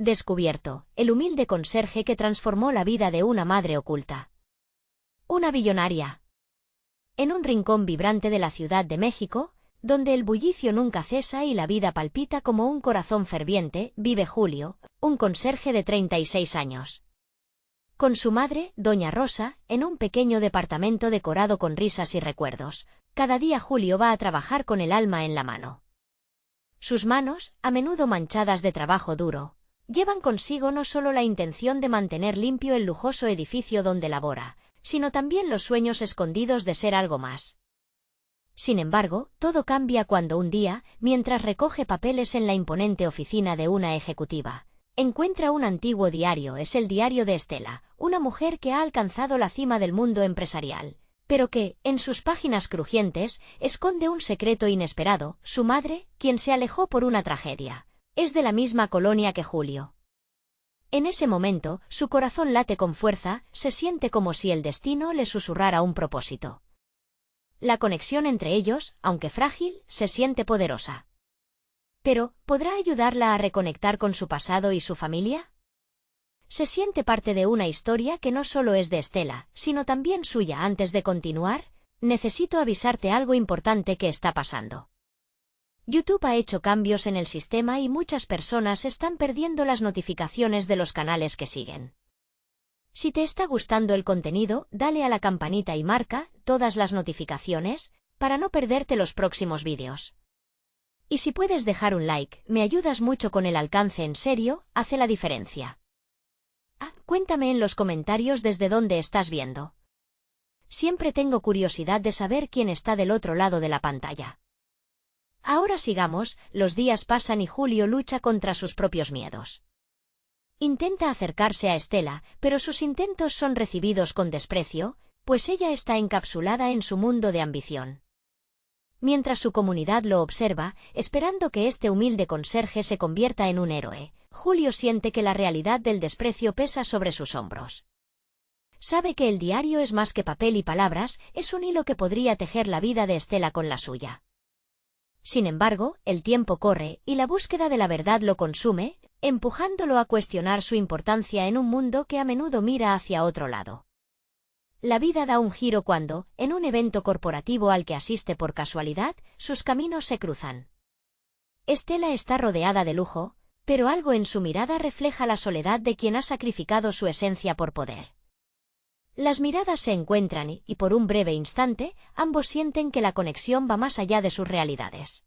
Descubierto, el humilde conserje que transformó la vida de una madre oculta. Una billonaria. En un rincón vibrante de la Ciudad de México, donde el bullicio nunca cesa y la vida palpita como un corazón ferviente, vive Julio, un conserje de 36 años. Con su madre, doña Rosa, en un pequeño departamento decorado con risas y recuerdos, cada día Julio va a trabajar con el alma en la mano. Sus manos, a menudo manchadas de trabajo duro, llevan consigo no solo la intención de mantener limpio el lujoso edificio donde labora, sino también los sueños escondidos de ser algo más. Sin embargo, todo cambia cuando un día, mientras recoge papeles en la imponente oficina de una ejecutiva, encuentra un antiguo diario. Es el diario de Estela, una mujer que ha alcanzado la cima del mundo empresarial, pero que, en sus páginas crujientes, esconde un secreto inesperado. Su madre, quien se alejó por una tragedia, es de la misma colonia que Julio. En ese momento, su corazón late con fuerza, se siente como si el destino le susurrara un propósito. La conexión entre ellos, aunque frágil, se siente poderosa. Pero, ¿podrá ayudarla a reconectar con su pasado y su familia? Se siente parte de una historia que no solo es de Estela, sino también suya. Antes de continuar, necesito avisarte algo importante que está pasando. YouTube ha hecho cambios en el sistema y muchas personas están perdiendo las notificaciones de los canales que siguen. Si te está gustando el contenido, dale a la campanita y marca todas las notificaciones para no perderte los próximos vídeos. Y si puedes dejar un like, me ayudas mucho con el alcance. En serio, hace la diferencia. Cuéntame en los comentarios desde dónde estás viendo. Siempre tengo curiosidad de saber quién está del otro lado de la pantalla. Ahora sigamos, los días pasan y Julio lucha contra sus propios miedos. Intenta acercarse a Estela, pero sus intentos son recibidos con desprecio, pues ella está encapsulada en su mundo de ambición. Mientras su comunidad lo observa, esperando que este humilde conserje se convierta en un héroe, Julio siente que la realidad del desprecio pesa sobre sus hombros. Sabe que el diario es más que papel y palabras, es un hilo que podría tejer la vida de Estela con la suya. Sin embargo, el tiempo corre, y la búsqueda de la verdad lo consume, empujándolo a cuestionar su importancia en un mundo que a menudo mira hacia otro lado. La vida da un giro cuando, en un evento corporativo al que asiste por casualidad, sus caminos se cruzan. Estela está rodeada de lujo, pero algo en su mirada refleja la soledad de quien ha sacrificado su esencia por poder. Las miradas se encuentran y, por un breve instante, ambos sienten que la conexión va más allá de sus realidades.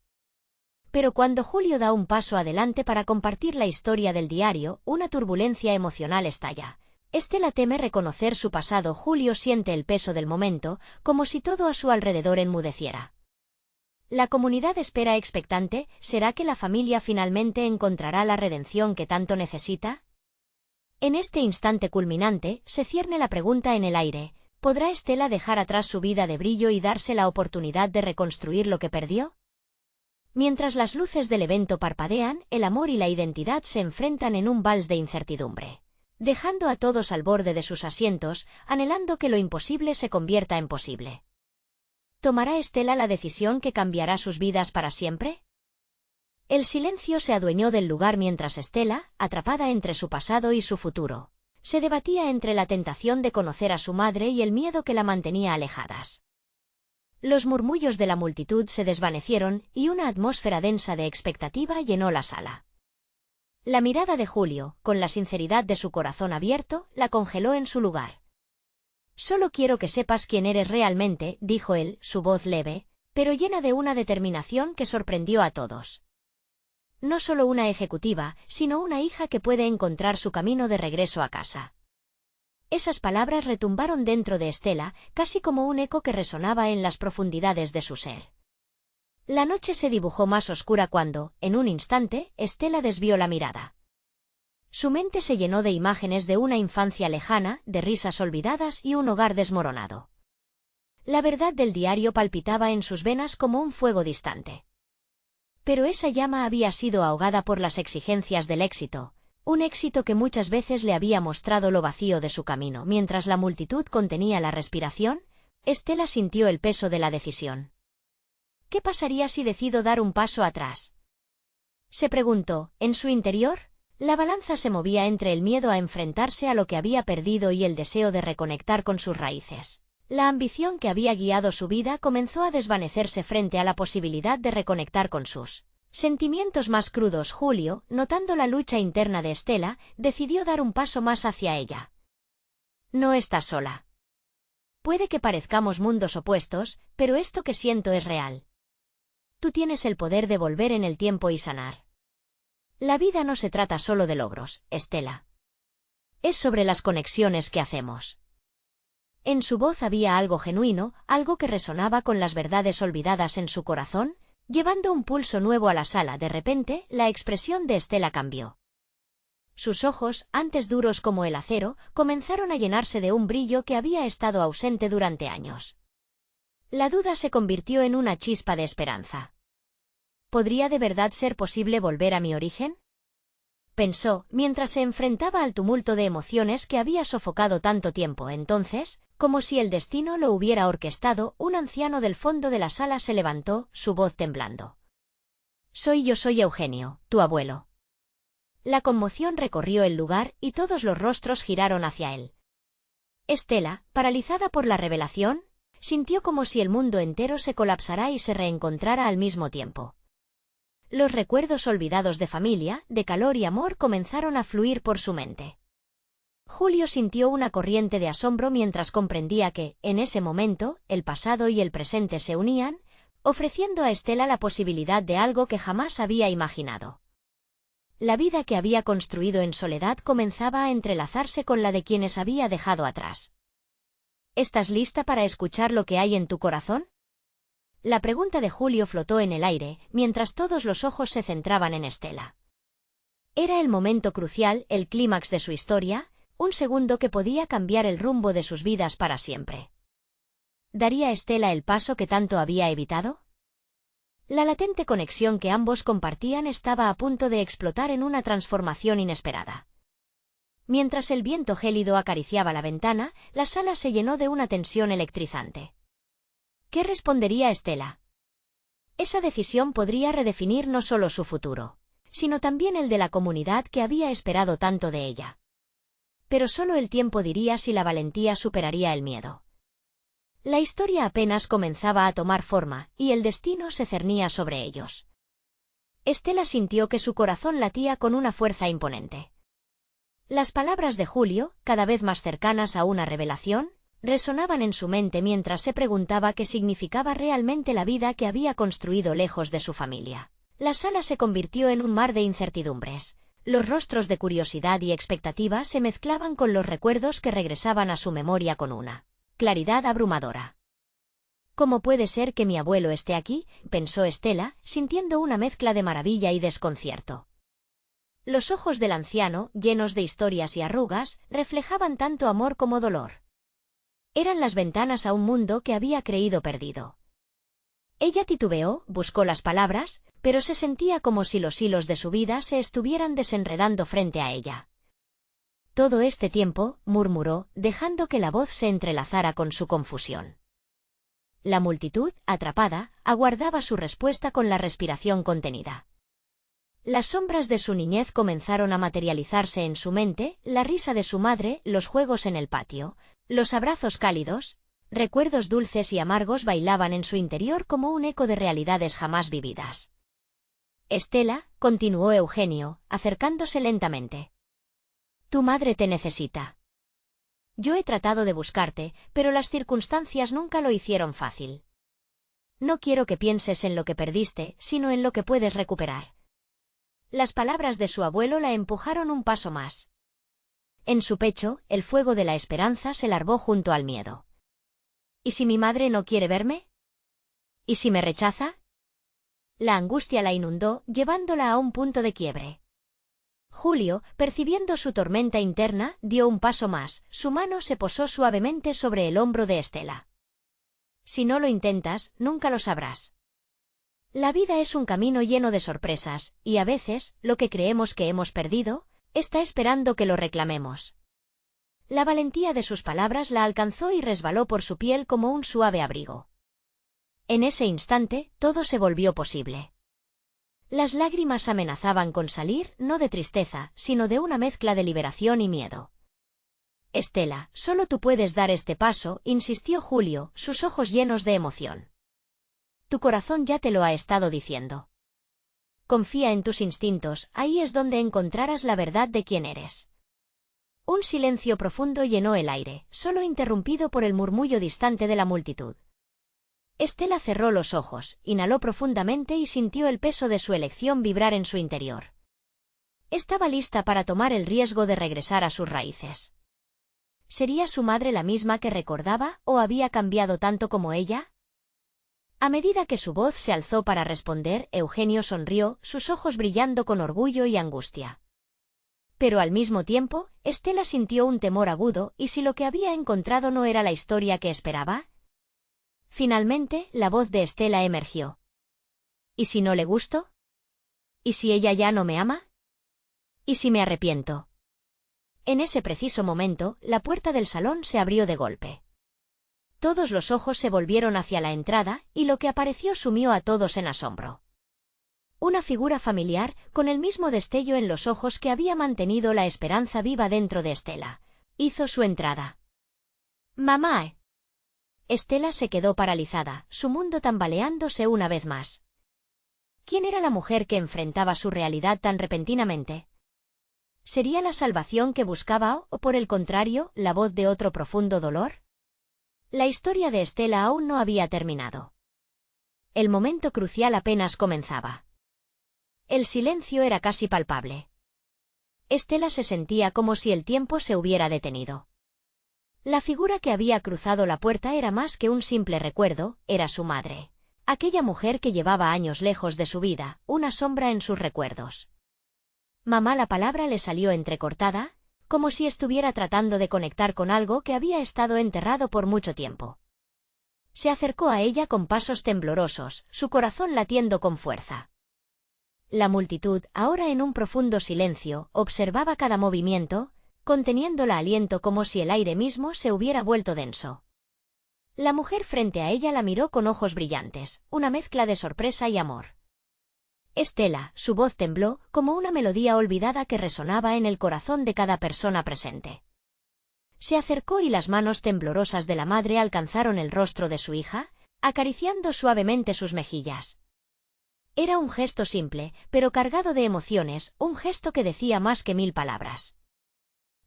Pero cuando Julio da un paso adelante para compartir la historia del diario, una turbulencia emocional estalla. Estela teme reconocer su pasado. Julio siente el peso del momento, como si todo a su alrededor enmudeciera. La comunidad espera expectante. ¿Será que la familia finalmente encontrará la redención que tanto necesita? En este instante culminante, se cierne la pregunta en el aire: ¿podrá Estela dejar atrás su vida de brillo y darse la oportunidad de reconstruir lo que perdió? Mientras las luces del evento parpadean, el amor y la identidad se enfrentan en un vals de incertidumbre, dejando a todos al borde de sus asientos, anhelando que lo imposible se convierta en posible. ¿Tomará Estela la decisión que cambiará sus vidas para siempre? El silencio se adueñó del lugar mientras Estela, atrapada entre su pasado y su futuro, se debatía entre la tentación de conocer a su madre y el miedo que la mantenía alejadas. Los murmullos de la multitud se desvanecieron y una atmósfera densa de expectativa llenó la sala. La mirada de Julio, con la sinceridad de su corazón abierto, la congeló en su lugar. «Solo quiero que sepas quién eres realmente», dijo él, su voz leve, pero llena de una determinación que sorprendió a todos. No solo una ejecutiva, sino una hija que puede encontrar su camino de regreso a casa. Esas palabras retumbaron dentro de Estela, casi como un eco que resonaba en las profundidades de su ser. La noche se dibujó más oscura cuando, en un instante, Estela desvió la mirada. Su mente se llenó de imágenes de una infancia lejana, de risas olvidadas y un hogar desmoronado. La verdad del diario palpitaba en sus venas como un fuego distante. Pero esa llama había sido ahogada por las exigencias del éxito, un éxito que muchas veces le había mostrado lo vacío de su camino. Mientras la multitud contenía la respiración, Estela sintió el peso de la decisión. ¿Qué pasaría si decido dar un paso atrás?, se preguntó. En su interior, La balanza se movía entre el miedo a enfrentarse a lo que había perdido y el deseo de reconectar con sus raíces. La ambición que había guiado su vida comenzó a desvanecerse frente a la posibilidad de reconectar con sus sentimientos más crudos. Julio, notando la lucha interna de Estela, decidió dar un paso más hacia ella. No estás sola. Puede que parezcamos mundos opuestos, pero esto que siento es real. Tú tienes el poder de volver en el tiempo y sanar. La vida no se trata solo de logros, Estela. Es sobre las conexiones que hacemos. En su voz había algo genuino, algo que resonaba con las verdades olvidadas en su corazón, llevando un pulso nuevo a la sala. De repente, la expresión de Estela cambió. Sus ojos, antes duros como el acero, comenzaron a llenarse de un brillo que había estado ausente durante años. La duda se convirtió en una chispa de esperanza. ¿Podría de verdad ser posible volver a mi origen? Pensó, mientras se enfrentaba al tumulto de emociones que había sofocado tanto tiempo. Entonces, como si el destino lo hubiera orquestado, un anciano del fondo de la sala se levantó, su voz temblando. Yo soy Eugenio, tu abuelo. La conmoción recorrió el lugar y todos los rostros giraron hacia él. Estela, paralizada por la revelación, sintió como si el mundo entero se colapsara y se reencontrara al mismo tiempo. Los recuerdos olvidados de familia, de calor y amor comenzaron a fluir por su mente. Julio sintió una corriente de asombro mientras comprendía que, en ese momento, el pasado y el presente se unían, ofreciendo a Estela la posibilidad de algo que jamás había imaginado. La vida que había construido en soledad comenzaba a entrelazarse con la de quienes había dejado atrás. ¿Estás lista para escuchar lo que hay en tu corazón? La pregunta de Julio flotó en el aire, mientras todos los ojos se centraban en Estela. Era el momento crucial, el clímax de su historia, un segundo que podía cambiar el rumbo de sus vidas para siempre. ¿Daría Estela el paso que tanto había evitado? La latente conexión que ambos compartían estaba a punto de explotar en una transformación inesperada. Mientras el viento gélido acariciaba la ventana, la sala se llenó de una tensión electrizante. ¿Qué respondería Estela? Esa decisión podría redefinir no solo su futuro, sino también el de la comunidad que había esperado tanto de ella. Pero solo el tiempo diría si la valentía superaría el miedo. La historia apenas comenzaba a tomar forma, y el destino se cernía sobre ellos. Estela sintió que su corazón latía con una fuerza imponente. Las palabras de Julio, cada vez más cercanas a una revelación, resonaban en su mente mientras se preguntaba qué significaba realmente la vida que había construido lejos de su familia. La sala se convirtió en un mar de incertidumbres. Los rostros de curiosidad y expectativa se mezclaban con los recuerdos que regresaban a su memoria con una claridad abrumadora. ¿Cómo puede ser que mi abuelo esté aquí?, pensó Estela, sintiendo una mezcla de maravilla y desconcierto. Los ojos del anciano, llenos de historias y arrugas, reflejaban tanto amor como dolor. Eran las ventanas a un mundo que había creído perdido. Ella titubeó, buscó las palabras, pero se sentía como si los hilos de su vida se estuvieran desenredando frente a ella. Todo este tiempo, murmuró, dejando que la voz se entrelazara con su confusión. La multitud, atrapada, aguardaba su respuesta con la respiración contenida. Las sombras de su niñez comenzaron a materializarse en su mente, la risa de su madre, los juegos en el patio, los abrazos cálidos, recuerdos dulces y amargos bailaban en su interior como un eco de realidades jamás vividas. Estela, continuó Eugenio, acercándose lentamente. Tu madre te necesita. Yo he tratado de buscarte, pero las circunstancias nunca lo hicieron fácil. No quiero que pienses en lo que perdiste, sino en lo que puedes recuperar. Las palabras de su abuelo la empujaron un paso más. En su pecho, el fuego de la esperanza se larvó junto al miedo. ¿Y si mi madre no quiere verme? ¿Y si me rechaza? La angustia la inundó, llevándola a un punto de quiebre. Julio, percibiendo su tormenta interna, dio un paso más, su mano se posó suavemente sobre el hombro de Estela. Si no lo intentas, nunca lo sabrás. La vida es un camino lleno de sorpresas, y a veces, lo que creemos que hemos perdido, está esperando que lo reclamemos. La valentía de sus palabras la alcanzó y resbaló por su piel como un suave abrigo. En ese instante, todo se volvió posible. Las lágrimas amenazaban con salir, no de tristeza, sino de una mezcla de liberación y miedo. Estela, solo tú puedes dar este paso, insistió Julio, sus ojos llenos de emoción. Tu corazón ya te lo ha estado diciendo. Confía en tus instintos, ahí es donde encontrarás la verdad de quién eres. Un silencio profundo llenó el aire, solo interrumpido por el murmullo distante de la multitud. Estela cerró los ojos, inhaló profundamente y sintió el peso de su elección vibrar en su interior. Estaba lista para tomar el riesgo de regresar a sus raíces. ¿Sería su madre la misma que recordaba, o había cambiado tanto como ella? A medida que su voz se alzó para responder, Eugenio sonrió, sus ojos brillando con orgullo y angustia. Pero al mismo tiempo, Estela sintió un temor agudo, ¿y si lo que había encontrado no era la historia que esperaba? Finalmente, la voz de Estela emergió. ¿Y si no le gusto? ¿Y si ella ya no me ama? ¿Y si me arrepiento? En ese preciso momento, la puerta del salón se abrió de golpe. Todos los ojos se volvieron hacia la entrada, y lo que apareció sumió a todos en asombro. Una figura familiar, con el mismo destello en los ojos que había mantenido la esperanza viva dentro de Estela, hizo su entrada. ¡Mamá! Estela se quedó paralizada, su mundo tambaleándose una vez más. ¿Quién era la mujer que enfrentaba su realidad tan repentinamente? ¿Sería la salvación que buscaba o, por el contrario, la voz de otro profundo dolor? La historia de Estela aún no había terminado. El momento crucial apenas comenzaba. El silencio era casi palpable. Estela se sentía como si el tiempo se hubiera detenido. La figura que había cruzado la puerta era más que un simple recuerdo, era su madre. Aquella mujer que llevaba años lejos de su vida, una sombra en sus recuerdos. Mamá, la palabra le salió entrecortada, como si estuviera tratando de conectar con algo que había estado enterrado por mucho tiempo. Se acercó a ella con pasos temblorosos, su corazón latiendo con fuerza. La multitud, ahora en un profundo silencio, observaba cada movimiento, conteniendo el aliento como si el aire mismo se hubiera vuelto denso. La mujer frente a ella la miró con ojos brillantes, una mezcla de sorpresa y amor. Estela, su voz tembló, como una melodía olvidada que resonaba en el corazón de cada persona presente. Se acercó y las manos temblorosas de la madre alcanzaron el rostro de su hija, acariciando suavemente sus mejillas. Era un gesto simple, pero cargado de emociones, un gesto que decía más que 1000 palabras.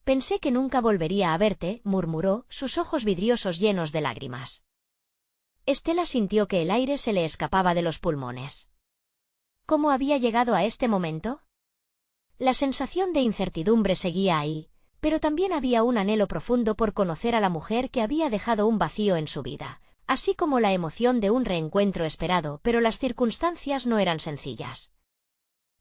Pensé que nunca volvería a verte, murmuró, sus ojos vidriosos llenos de lágrimas. Estela sintió que el aire se le escapaba de los pulmones. ¿Cómo había llegado a este momento? La sensación de incertidumbre seguía ahí, pero también había un anhelo profundo por conocer a la mujer que había dejado un vacío en su vida, así como la emoción de un reencuentro esperado, pero las circunstancias no eran sencillas.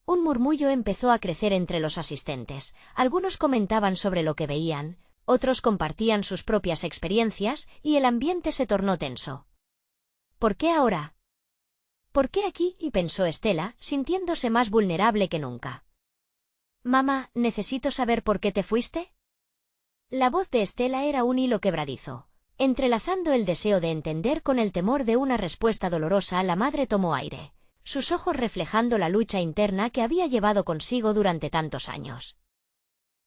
Un murmullo empezó a crecer entre los asistentes, algunos comentaban sobre lo que veían, otros compartían sus propias experiencias, y el ambiente se tornó tenso. ¿Por qué ahora? ¿Por qué aquí? Y pensó Estela, sintiéndose más vulnerable que nunca. Mamá, necesito saber por qué te fuiste. La voz de Estela era un hilo quebradizo. Entrelazando el deseo de entender con el temor de una respuesta dolorosa, la madre tomó aire, sus ojos reflejando la lucha interna que había llevado consigo durante tantos años.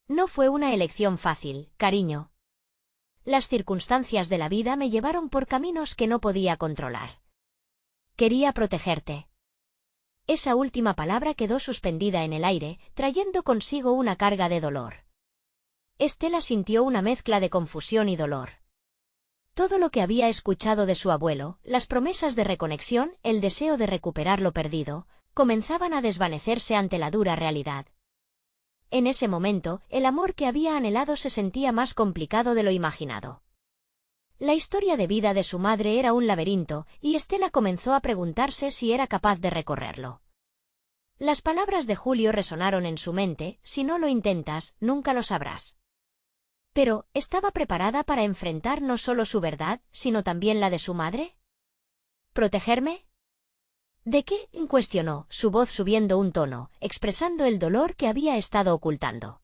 No fue una elección fácil, cariño. Las circunstancias de la vida me llevaron por caminos que no podía controlar. Quería protegerte. Esa última palabra quedó suspendida en el aire, trayendo consigo una carga de dolor. Estela sintió una mezcla de confusión y dolor. Todo lo que había escuchado de su abuelo, las promesas de reconexión, el deseo de recuperar lo perdido, comenzaban a desvanecerse ante la dura realidad. En ese momento, el amor que había anhelado se sentía más complicado de lo imaginado. La historia de vida de su madre era un laberinto, y Estela comenzó a preguntarse si era capaz de recorrerlo. Las palabras de Julio resonaron en su mente: si no lo intentas, nunca lo sabrás. Pero, ¿estaba preparada para enfrentar no solo su verdad, sino también la de su madre? ¿Protegerme? ¿De qué? Cuestionó, su voz subiendo un tono, expresando el dolor que había estado ocultando.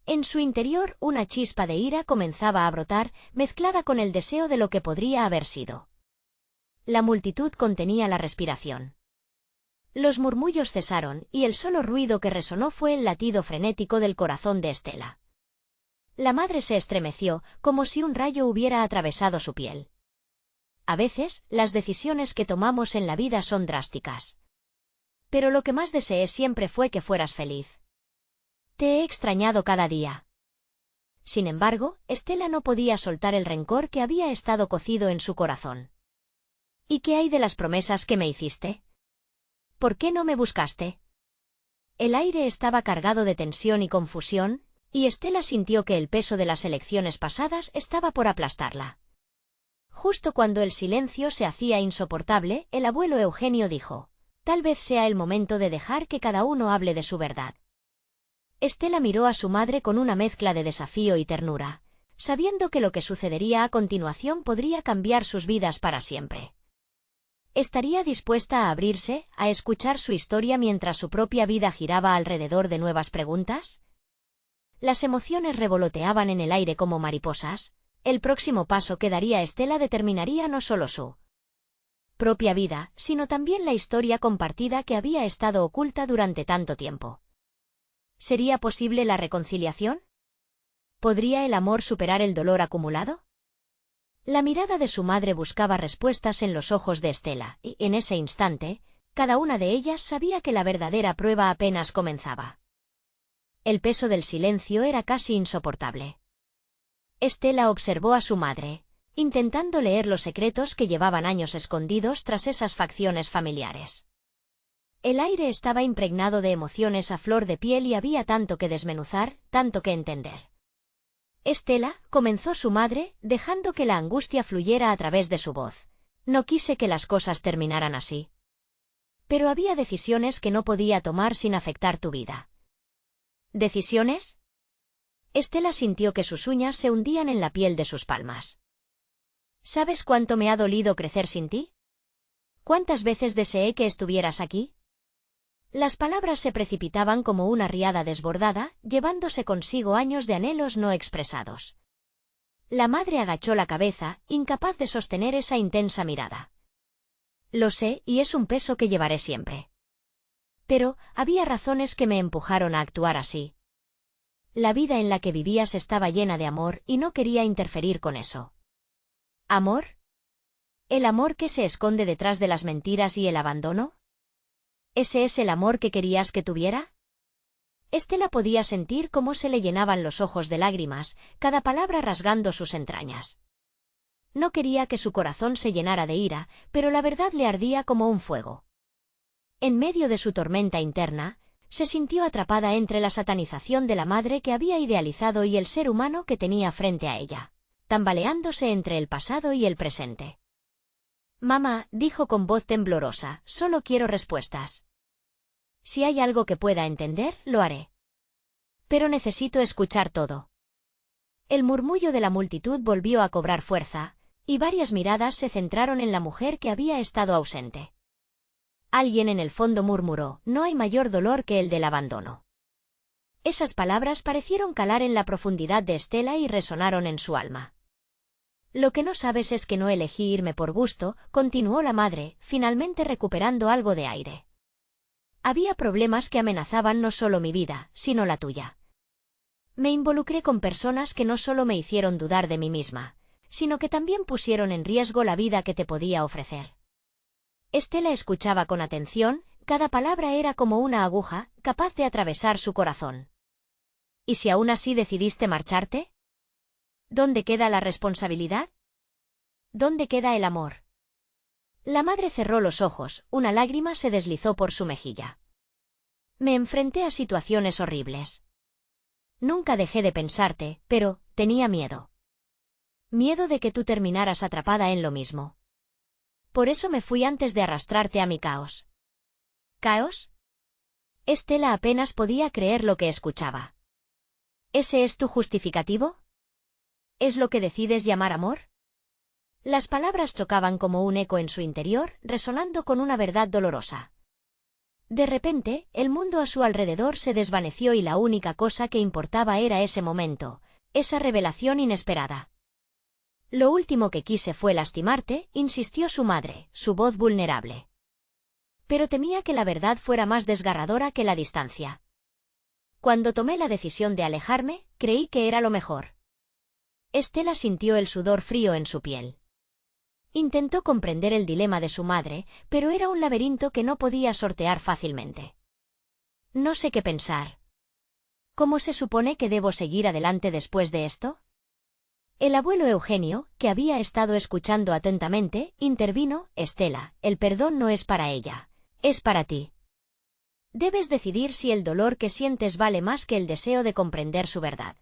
En su interior, una chispa de ira comenzaba a brotar, mezclada con el deseo de lo que podría haber sido. La multitud contenía la respiración. Los murmullos cesaron, y el solo ruido que resonó fue el latido frenético del corazón de Estela. La madre se estremeció, como si un rayo hubiera atravesado su piel. A veces, las decisiones que tomamos en la vida son drásticas. Pero lo que más deseé siempre fue que fueras feliz. Te he extrañado cada día. Sin embargo, Estela no podía soltar el rencor que había estado cocido en su corazón. ¿Y qué hay de las promesas que me hiciste? ¿Por qué no me buscaste? El aire estaba cargado de tensión y confusión, y Estela sintió que el peso de las elecciones pasadas estaba por aplastarla. Justo cuando el silencio se hacía insoportable, el abuelo Eugenio dijo: «Tal vez sea el momento de dejar que cada uno hable de su verdad». Estela miró a su madre con una mezcla de desafío y ternura, sabiendo que lo que sucedería a continuación podría cambiar sus vidas para siempre. ¿Estaría dispuesta a abrirse, a escuchar su historia mientras su propia vida giraba alrededor de nuevas preguntas? Las emociones revoloteaban en el aire como mariposas. El próximo paso que daría Estela determinaría no solo su propia vida, sino también la historia compartida que había estado oculta durante tanto tiempo. ¿Sería posible la reconciliación? ¿Podría el amor superar el dolor acumulado? La mirada de su madre buscaba respuestas en los ojos de Estela, y, en ese instante, cada una de ellas sabía que la verdadera prueba apenas comenzaba. El peso del silencio era casi insoportable. Estela observó a su madre, intentando leer los secretos que llevaban años escondidos tras esas facciones familiares. El aire estaba impregnado de emociones a flor de piel y había tanto que desmenuzar, tanto que entender. Estela, comenzó su madre, dejando que la angustia fluyera a través de su voz. No quise que las cosas terminaran así. Pero había decisiones que no podía tomar sin afectar tu vida. ¿Decisiones? Estela sintió que sus uñas se hundían en la piel de sus palmas. ¿Sabes cuánto me ha dolido crecer sin ti? ¿Cuántas veces deseé que estuvieras aquí? Las palabras se precipitaban como una riada desbordada, llevándose consigo años de anhelos no expresados. La madre agachó la cabeza, incapaz de sostener esa intensa mirada. Lo sé, y es un peso que llevaré siempre. Pero, había razones que me empujaron a actuar así. La vida en la que vivías estaba llena de amor y no quería interferir con eso. ¿Amor? ¿El amor que se esconde detrás de las mentiras y el abandono? ¿Ese es el amor que querías que tuviera? Estela podía sentir cómo se le llenaban los ojos de lágrimas, cada palabra rasgando sus entrañas. No quería que su corazón se llenara de ira, pero la verdad le ardía como un fuego. En medio de su tormenta interna, se sintió atrapada entre la satanización de la madre que había idealizado y el ser humano que tenía frente a ella, tambaleándose entre el pasado y el presente. «Mamá», dijo con voz temblorosa, «solo quiero respuestas. Si hay algo que pueda entender, lo haré. Pero necesito escuchar todo». El murmullo de la multitud volvió a cobrar fuerza, y varias miradas se centraron en la mujer que había estado ausente. Alguien en el fondo murmuró: «No hay mayor dolor que el del abandono». Esas palabras parecieron calar en la profundidad de Estela y resonaron en su alma. «Lo que no sabes es que no elegí irme por gusto», continuó la madre, finalmente recuperando algo de aire. «Había problemas que amenazaban no solo mi vida, sino la tuya. Me involucré con personas que no solo me hicieron dudar de mí misma, sino que también pusieron en riesgo la vida que te podía ofrecer». Estela escuchaba con atención, cada palabra era como una aguja, capaz de atravesar su corazón. ¿Y si aún así decidiste marcharte? ¿Dónde queda la responsabilidad? ¿Dónde queda el amor? La madre cerró los ojos, una lágrima se deslizó por su mejilla. Me enfrenté a situaciones horribles. Nunca dejé de pensarte, pero tenía miedo. Miedo de que tú terminaras atrapada en lo mismo. Por eso me fui antes de arrastrarte a mi caos. ¿Caos? Estela apenas podía creer lo que escuchaba. ¿Ese es tu justificativo? ¿Es lo que decides llamar amor? Las palabras chocaban como un eco en su interior, resonando con una verdad dolorosa. De repente, el mundo a su alrededor se desvaneció y la única cosa que importaba era ese momento, esa revelación inesperada. «Lo último que quise fue lastimarte», insistió su madre, su voz vulnerable. pero temía que la verdad fuera más desgarradora que la distancia. Cuando tomé la decisión de alejarme, creí que era lo mejor. Estela sintió el sudor frío en su piel. Intentó comprender el dilema de su madre, pero era un laberinto que no podía sortear fácilmente. No sé qué pensar. ¿Cómo se supone que debo seguir adelante después de esto? El abuelo Eugenio, que había estado escuchando atentamente, intervino: Estela, el perdón no es para ella, es para ti. Debes decidir si el dolor que sientes vale más que el deseo de comprender su verdad.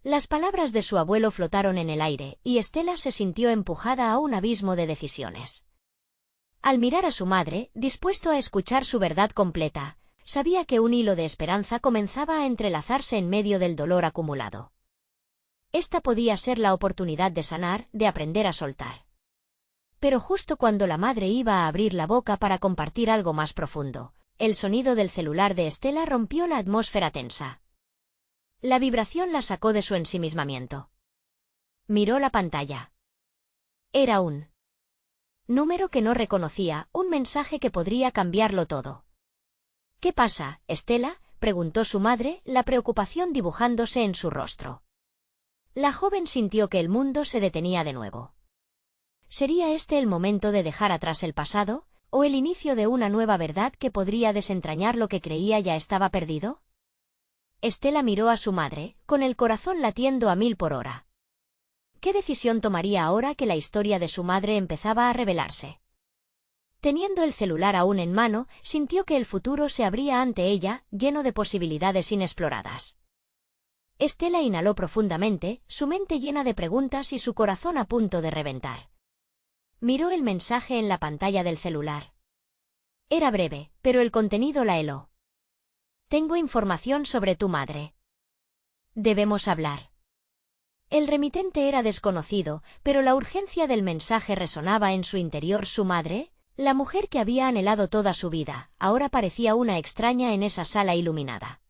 Las palabras de su abuelo flotaron en el aire, y Estela se sintió empujada a un abismo de decisiones. Al mirar a su madre, dispuesto a escuchar su verdad completa, sabía que un hilo de esperanza comenzaba a entrelazarse en medio del dolor acumulado. Esta podía ser la oportunidad de sanar, de aprender a soltar. Pero justo cuando la madre iba a abrir la boca para compartir algo más profundo, el sonido del celular de Estela rompió la atmósfera tensa. La vibración la sacó de su ensimismamiento. Miró la pantalla. Era un número que no reconocía, un mensaje que podría cambiarlo todo. ¿Qué pasa, Estela?, preguntó su madre, la preocupación dibujándose en su rostro. La joven sintió que el mundo se detenía de nuevo. ¿Sería este el momento de dejar atrás el pasado, o el inicio de una nueva verdad que podría desentrañar lo que creía ya estaba perdido? Estela miró a su madre, con el corazón latiendo a 1000 por hora. ¿Qué decisión tomaría ahora que la historia de su madre empezaba a revelarse? Teniendo el celular aún en mano, sintió que el futuro se abría ante ella, lleno de posibilidades inexploradas. Estela inhaló profundamente, su mente llena de preguntas y su corazón a punto de reventar. Miró el mensaje en la pantalla del celular. Era breve, pero el contenido la heló. Tengo información sobre tu madre. Debemos hablar. El remitente era desconocido, pero la urgencia del mensaje resonaba en su interior. Su madre, la mujer que había anhelado toda su vida, ahora parecía una extraña en esa sala iluminada.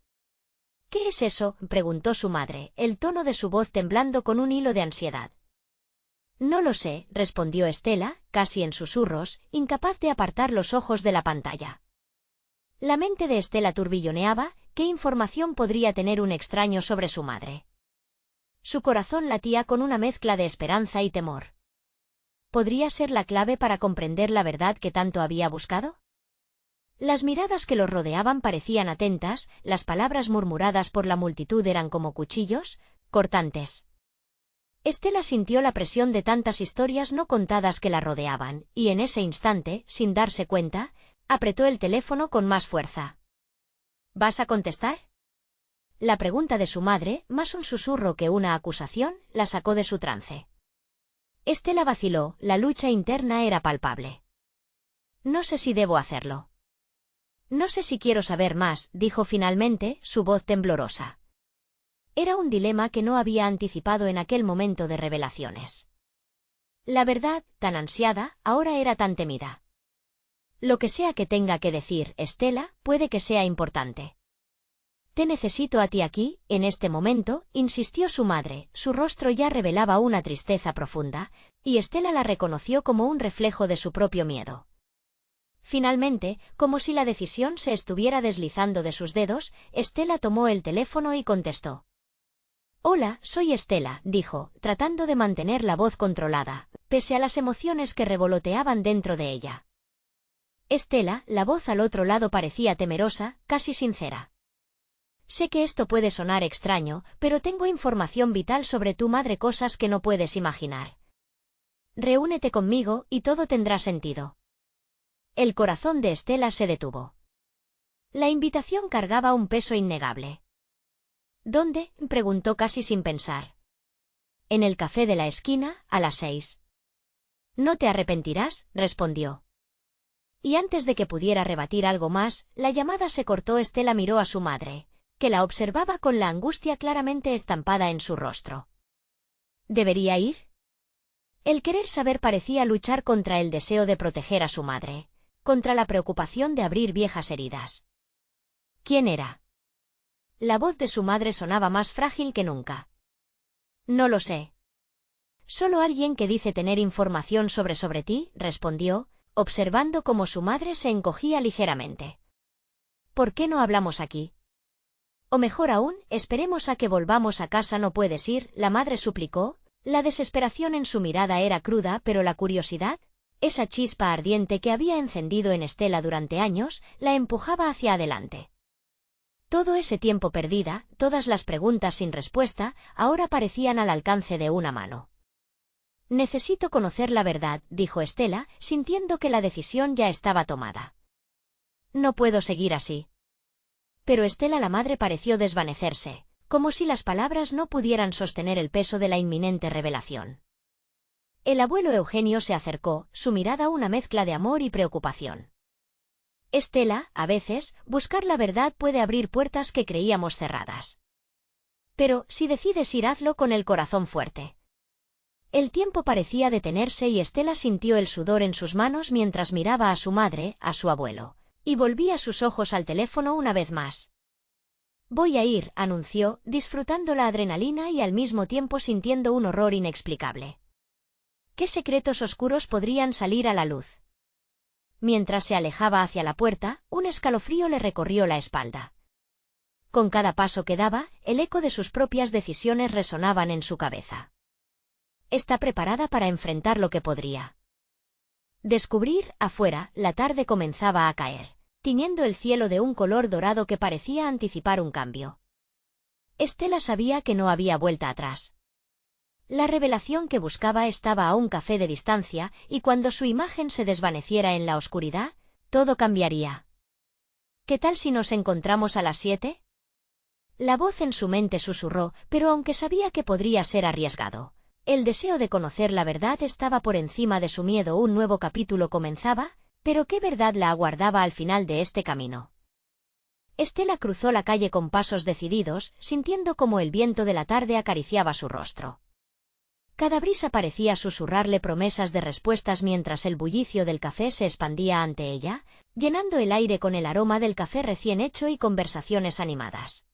¿Qué es eso?, preguntó su madre, el tono de su voz temblando con un hilo de ansiedad. No lo sé, respondió Estela, casi en susurros, incapaz de apartar los ojos de la pantalla. La mente de Estela turbilloneaba. ¿Qué información podría tener un extraño sobre su madre? Su corazón latía con una mezcla de esperanza y temor. ¿Podría ser la clave para comprender la verdad que tanto había buscado? Las miradas que los rodeaban parecían atentas, las palabras murmuradas por la multitud eran como cuchillos, cortantes. Estela sintió la presión de tantas historias no contadas que la rodeaban, y en ese instante, sin darse cuenta, apretó el teléfono con más fuerza. ¿Vas a contestar? La pregunta de su madre, más un susurro que una acusación, la sacó de su trance. Estela vaciló, la lucha interna era palpable. No sé si debo hacerlo. No sé si quiero saber más, dijo finalmente, su voz temblorosa. Era un dilema que no había anticipado en aquel momento de revelaciones. La verdad, tan ansiada, ahora era tan temida. Lo que sea que tenga que decir, Estela, puede que sea importante. Te necesito a ti aquí, en este momento, insistió su madre, su rostro ya revelaba una tristeza profunda, y Estela la reconoció como un reflejo de su propio miedo. Finalmente, como si la decisión se estuviera deslizando de sus dedos, Estela tomó el teléfono y contestó. Hola, soy Estela, dijo, tratando de mantener la voz controlada, pese a las emociones que revoloteaban dentro de ella. Estela, la voz al otro lado parecía temerosa, casi sincera. Sé que esto puede sonar extraño, pero tengo información vital sobre tu madre, cosas que no puedes imaginar. Reúnete conmigo, y todo tendrá sentido. El corazón de Estela se detuvo. La invitación cargaba un peso innegable. ¿Dónde?, preguntó casi sin pensar. En el café de la esquina, a las 6. No te arrepentirás, respondió. Y antes de que pudiera rebatir algo más, la llamada se cortó. Estela miró a su madre, que la observaba con la angustia claramente estampada en su rostro. ¿Debería ir? El querer saber parecía luchar contra el deseo de proteger a su madre, contra la preocupación de abrir viejas heridas. ¿Quién era? La voz de su madre sonaba más frágil que nunca. No lo sé. Solo alguien que dice tener información sobre ti, respondió, observando cómo su madre se encogía ligeramente. ¿Por qué no hablamos aquí? O mejor aún, esperemos a que volvamos a casa. No puedes ir, la madre suplicó. La desesperación en su mirada era cruda, pero la curiosidad, esa chispa ardiente que había encendido en Estela durante años, la empujaba hacia adelante. Todo ese tiempo perdida, todas las preguntas sin respuesta, ahora parecían al alcance de una mano. Necesito conocer la verdad, dijo Estela, sintiendo que la decisión ya estaba tomada. No puedo seguir así. Pero Estela la madre pareció desvanecerse, como si las palabras no pudieran sostener el peso de la inminente revelación. El abuelo Eugenio se acercó, su mirada una mezcla de amor y preocupación. Estela, a veces, buscar la verdad puede abrir puertas que creíamos cerradas. Pero, si decides ir, hazlo con el corazón fuerte. El tiempo parecía detenerse y Estela sintió el sudor en sus manos mientras miraba a su madre, a su abuelo, y volvía sus ojos al teléfono una vez más. Voy a ir, anunció, disfrutando la adrenalina y al mismo tiempo sintiendo un horror inexplicable. ¿Qué secretos oscuros podrían salir a la luz? Mientras se alejaba hacia la puerta, un escalofrío le recorrió la espalda. Con cada paso que daba, el eco de sus propias decisiones resonaban en su cabeza. Está preparada para enfrentar lo que podría descubrir. Afuera, la tarde comenzaba a caer, tiñendo el cielo de un color dorado que parecía anticipar un cambio. Estela sabía que no había vuelta atrás. La revelación que buscaba estaba a un café de distancia, y cuando su imagen se desvaneciera en la oscuridad, todo cambiaría. ¿Qué tal si nos encontramos a las 7? La voz en su mente susurró, pero aunque sabía que podría ser arriesgado, el deseo de conocer la verdad estaba por encima de su miedo. Un nuevo capítulo comenzaba, pero ¿qué verdad la aguardaba al final de este camino? Estela cruzó la calle con pasos decididos, sintiendo cómo el viento de la tarde acariciaba su rostro. Cada brisa parecía susurrarle promesas de respuestas mientras el bullicio del café se expandía ante ella, llenando el aire con el aroma del café recién hecho y conversaciones animadas.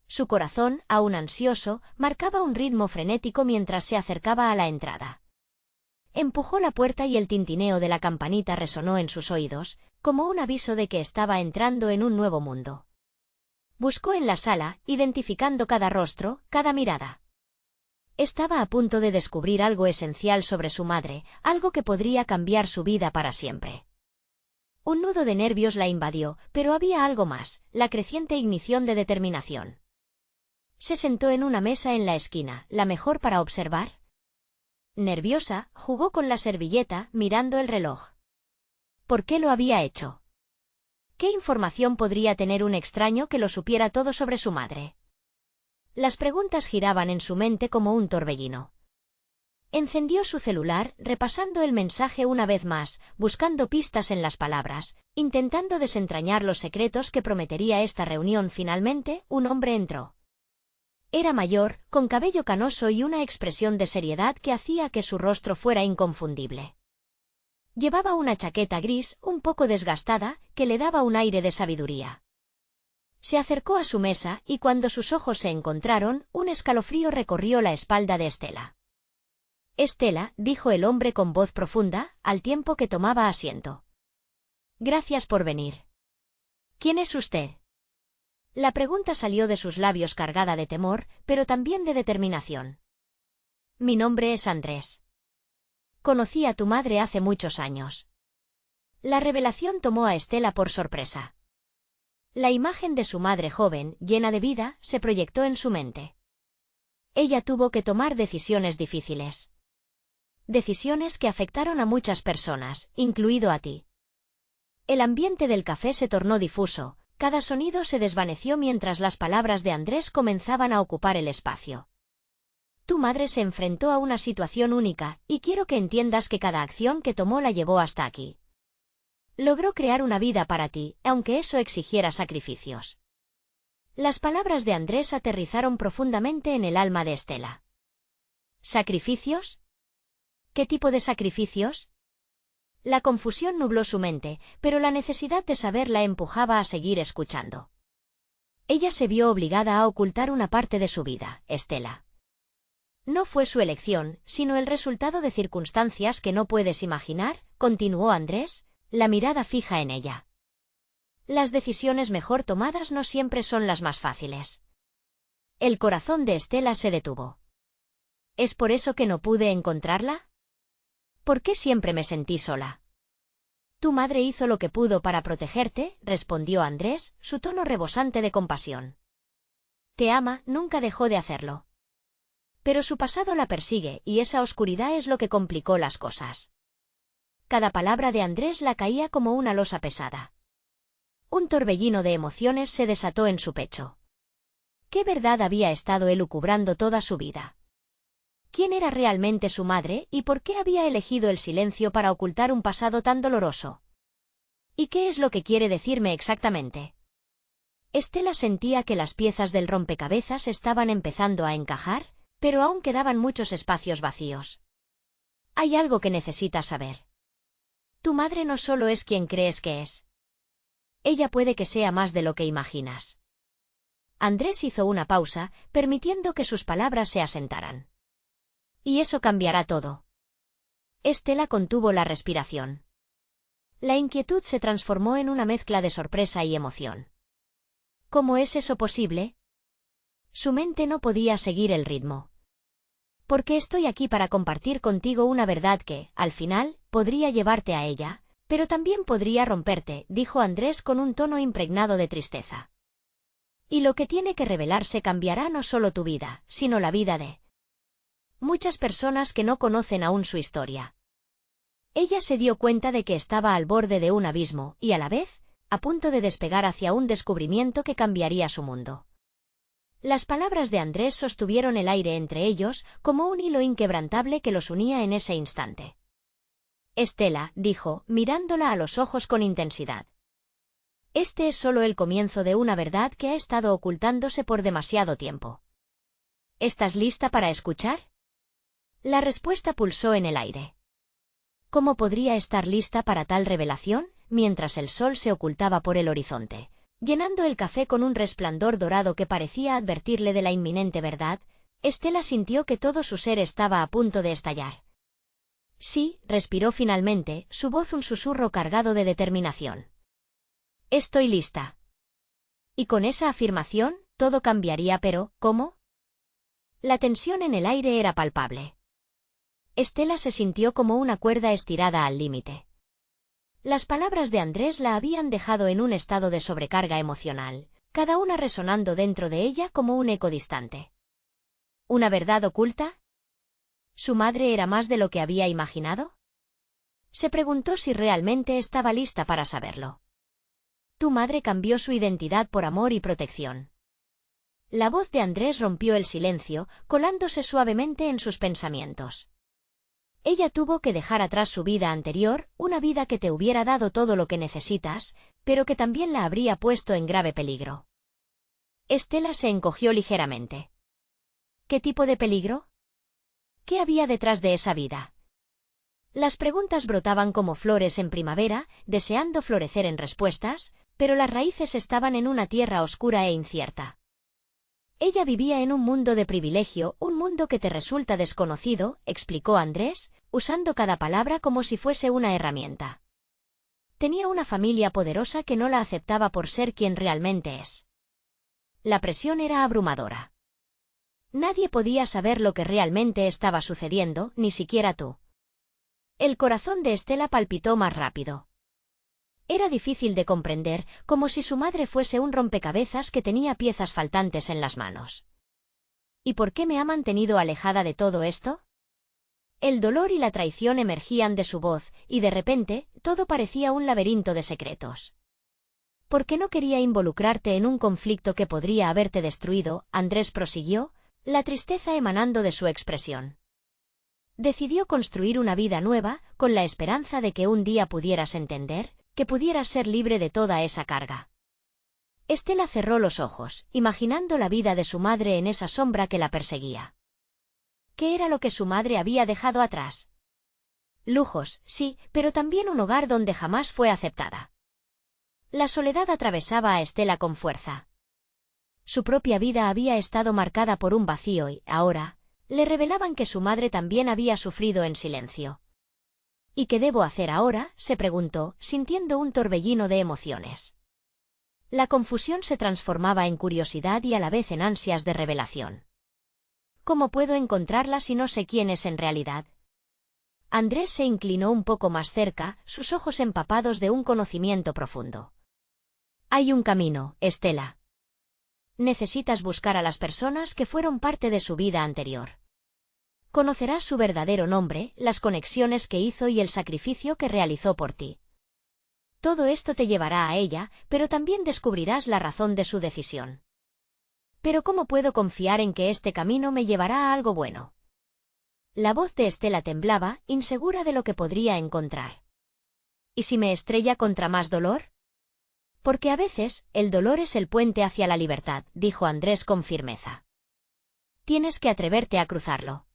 Su corazón, aún ansioso, marcaba un ritmo frenético mientras se acercaba a la entrada. Empujó la puerta y el tintineo de la campanita resonó en sus oídos, como un aviso de que estaba entrando en un nuevo mundo. Buscó en la sala, identificando cada rostro, cada mirada. Estaba a punto de descubrir algo esencial sobre su madre, algo que podría cambiar su vida para siempre. Un nudo de nervios la invadió, pero había algo más, la creciente ignición de determinación. Se sentó en una mesa en la esquina, la mejor para observar. Nerviosa, jugó con la servilleta, mirando el reloj. ¿Por qué lo había hecho? ¿Qué información podría tener un extraño que lo supiera todo sobre su madre? Las preguntas giraban en su mente como un torbellino. Encendió su celular, repasando el mensaje una vez más, buscando pistas en las palabras, intentando desentrañar los secretos que prometería esta reunión. Finalmente, un hombre entró. Era mayor, con cabello canoso y una expresión de seriedad que hacía que su rostro fuera inconfundible. Llevaba una chaqueta gris, un poco desgastada, que le daba un aire de sabiduría. Se acercó a su mesa, y cuando sus ojos se encontraron, un escalofrío recorrió la espalda de Estela. «Estela», dijo el hombre con voz profunda, al tiempo que tomaba asiento. «Gracias por venir». «¿Quién es usted?». La pregunta salió de sus labios cargada de temor, pero también de determinación. «Mi nombre es Andrés. Conocí a tu madre hace muchos años». La revelación tomó a Estela por sorpresa. La imagen de su madre joven, llena de vida, se proyectó en su mente. Ella tuvo que tomar decisiones difíciles. Decisiones que afectaron a muchas personas, incluido a ti. El ambiente del café se tornó difuso, cada sonido se desvaneció mientras las palabras de Andrés comenzaban a ocupar el espacio. Tu madre se enfrentó a una situación única, y quiero que entiendas que cada acción que tomó la llevó hasta aquí. Logró crear una vida para ti, aunque eso exigiera sacrificios. Las palabras de Andrés aterrizaron profundamente en el alma de Estela. ¿Sacrificios? ¿Qué tipo de sacrificios? La confusión nubló su mente, pero la necesidad de saber la empujaba a seguir escuchando. Ella se vio obligada a ocultar una parte de su vida, Estela. No fue su elección, sino el resultado de circunstancias que no puedes imaginar, continuó Andrés, la mirada fija en ella. Las decisiones mejor tomadas no siempre son las más fáciles. El corazón de Estela se detuvo. ¿Es por eso que no pude encontrarla? ¿Por qué siempre me sentí sola? Tu madre hizo lo que pudo para protegerte, respondió Andrés, su tono rebosante de compasión. Te ama, nunca dejó de hacerlo. Pero su pasado la persigue, y esa oscuridad es lo que complicó las cosas. Cada palabra de Andrés la caía como una losa pesada. Un torbellino de emociones se desató en su pecho. ¿Qué verdad había estado elucubrando toda su vida? ¿Quién era realmente su madre y por qué había elegido el silencio para ocultar un pasado tan doloroso? ¿Y qué es lo que quiere decirme exactamente? Estela sentía que las piezas del rompecabezas estaban empezando a encajar, pero aún quedaban muchos espacios vacíos. Hay algo que necesitas saber. Tu madre no solo es quien crees que es. Ella puede que sea más de lo que imaginas. Andrés hizo una pausa, permitiendo que sus palabras se asentaran. Y eso cambiará todo. Estela contuvo la respiración. La inquietud se transformó en una mezcla de sorpresa y emoción. ¿Cómo es eso posible? Su mente no podía seguir el ritmo. Porque estoy aquí para compartir contigo una verdad que, al final, podría llevarte a ella, pero también podría romperte, dijo Andrés con un tono impregnado de tristeza. Y lo que tiene que revelarse cambiará no solo tu vida, sino la vida de muchas personas que no conocen aún su historia. Ella se dio cuenta de que estaba al borde de un abismo y, a la vez, a punto de despegar hacia un descubrimiento que cambiaría su mundo. Las palabras de Andrés sostuvieron el aire entre ellos como un hilo inquebrantable que los unía en ese instante. Estela, dijo, mirándola a los ojos con intensidad. Este es solo el comienzo de una verdad que ha estado ocultándose por demasiado tiempo. ¿Estás lista para escuchar? La respuesta pulsó en el aire. ¿Cómo podría estar lista para tal revelación, mientras el sol se ocultaba por el horizonte, llenando el café con un resplandor dorado que parecía advertirle de la inminente verdad? Estela sintió que todo su ser estaba a punto de estallar. Sí, respiró finalmente, su voz un susurro cargado de determinación. Estoy lista. Y con esa afirmación, todo cambiaría, pero, ¿cómo? La tensión en el aire era palpable. Estela se sintió como una cuerda estirada al límite. Las palabras de Andrés la habían dejado en un estado de sobrecarga emocional, cada una resonando dentro de ella como un eco distante. ¿Una verdad oculta? ¿Su madre era más de lo que había imaginado? Se preguntó si realmente estaba lista para saberlo. Tu madre cambió su identidad por amor y protección. La voz de Andrés rompió el silencio, colándose suavemente en sus pensamientos. Ella tuvo que dejar atrás su vida anterior, una vida que te hubiera dado todo lo que necesitas, pero que también la habría puesto en grave peligro. Estela se encogió ligeramente. ¿Qué tipo de peligro? ¿Qué había detrás de esa vida? Las preguntas brotaban como flores en primavera, deseando florecer en respuestas, pero las raíces estaban en una tierra oscura e incierta. Ella vivía en un mundo de privilegio, un mundo que te resulta desconocido, explicó Andrés, usando cada palabra como si fuese una herramienta. Tenía una familia poderosa que no la aceptaba por ser quien realmente es. La presión era abrumadora. Nadie podía saber lo que realmente estaba sucediendo, ni siquiera tú. El corazón de Estela palpitó más rápido. Era difícil de comprender, como si su madre fuese un rompecabezas que tenía piezas faltantes en las manos. ¿Y por qué me ha mantenido alejada de todo esto? El dolor y la traición emergían de su voz, y de repente, todo parecía un laberinto de secretos. ¿Por qué no quería involucrarte en un conflicto que podría haberte destruido? Andrés prosiguió, la tristeza emanando de su expresión. Decidió construir una vida nueva, con la esperanza de que un día pudieras entender, que pudieras ser libre de toda esa carga. Estela cerró los ojos, imaginando la vida de su madre en esa sombra que la perseguía. ¿Qué era lo que su madre había dejado atrás? Lujos, sí, pero también un hogar donde jamás fue aceptada. La soledad atravesaba a Estela con fuerza. Su propia vida había estado marcada por un vacío y, ahora, le revelaban que su madre también había sufrido en silencio. ¿Y qué debo hacer ahora?, se preguntó, sintiendo un torbellino de emociones. La confusión se transformaba en curiosidad y a la vez en ansias de revelación. ¿Cómo puedo encontrarla si no sé quién es en realidad? Andrés se inclinó un poco más cerca, sus ojos empapados de un conocimiento profundo. Hay un camino, Estela. Necesitas buscar a las personas que fueron parte de su vida anterior. Conocerás su verdadero nombre, las conexiones que hizo y el sacrificio que realizó por ti. Todo esto te llevará a ella, pero también descubrirás la razón de su decisión. Pero ¿cómo puedo confiar en que este camino me llevará a algo bueno? La voz de Estela temblaba, insegura de lo que podría encontrar. ¿Y si me estrella contra más dolor? Porque a veces, el dolor es el puente hacia la libertad, dijo Andrés con firmeza. Tienes que atreverte a cruzarlo.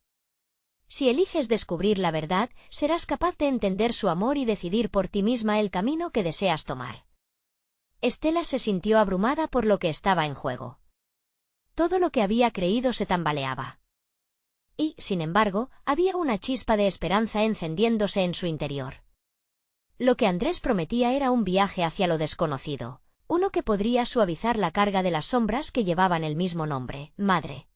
Si eliges descubrir la verdad, serás capaz de entender su amor y decidir por ti misma el camino que deseas tomar. Estela se sintió abrumada por lo que estaba en juego. Todo lo que había creído se tambaleaba. Y, sin embargo, había una chispa de esperanza encendiéndose en su interior. Lo que Andrés prometía era un viaje hacia lo desconocido, uno que podría suavizar la carga de las sombras que llevaban el mismo nombre, madre.